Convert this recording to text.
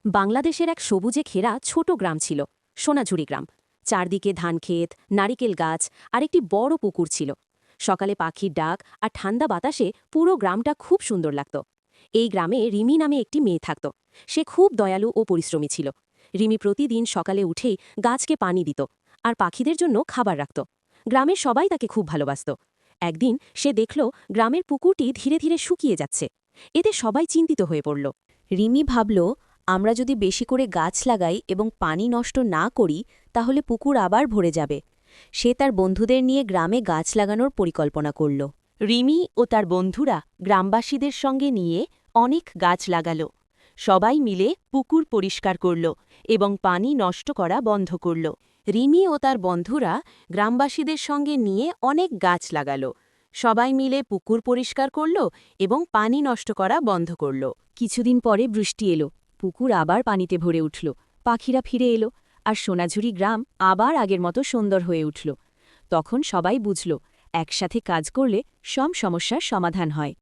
বাংলাদেশের এক সবুজে ঘেরা ছোট গ্রাম ছিল, সোনাঝুরি গ্রাম। চারদিকে ধানক্ষেত, নারিকেল গাছ আর একটি বড় পুকুর ছিল। সকালে পাখির ডাক আর ঠান্ডা বাতাসে পুরো গ্রামটা খুব সুন্দর লাগত। এই গ্রামে রিমি নামে একটি মেয়ে থাকত। সে খুব দয়ালু ও পরিশ্রমী ছিল। রিমি প্রতিদিন সকালে উঠেই গাছকে পানি দিত আর পাখিদের জন্য খাবার রাখত। গ্রামের সবাই তাকে খুব ভালোবাসত। একদিন সে দেখল গ্রামের পুকুরটি ধীরে ধীরে শুকিয়ে যাচ্ছে। এতে সবাই চিন্তিত হয়ে পড়ল। রিমি ভাবল, আমরা যদি বেশি করে গাছ লাগাই এবং পানি নষ্ট না করি তাহলে পুকুর আবার ভরে যাবে। সে তার বন্ধুদের নিয়ে গ্রামে গাছ লাগানোর পরিকল্পনা করল। রিমি ও তার বন্ধুরা গ্রামবাসীদের সঙ্গে নিয়ে অনেক গাছ লাগাল। সবাই মিলে পুকুর পরিষ্কার করল এবং পানি নষ্ট করা বন্ধ করল। রিমি ও তার বন্ধুরা গ্রামবাসীদের সঙ্গে নিয়ে অনেক গাছ লাগাল। সবাই মিলে পুকুর পরিষ্কার করল এবং পানি নষ্ট করা বন্ধ করল। কিছুদিন পরে বৃষ্টি এলো, পুকুর আবার পানিতে ভরে উঠল, পাখিরা ফিরে এলো আর সোনাঝুরি গ্রাম আবার আগের মতো সুন্দর হয়ে উঠল। তখন সবাই বুঝল, একসাথে কাজ করলে সব সমস্যার সমাধান হয়।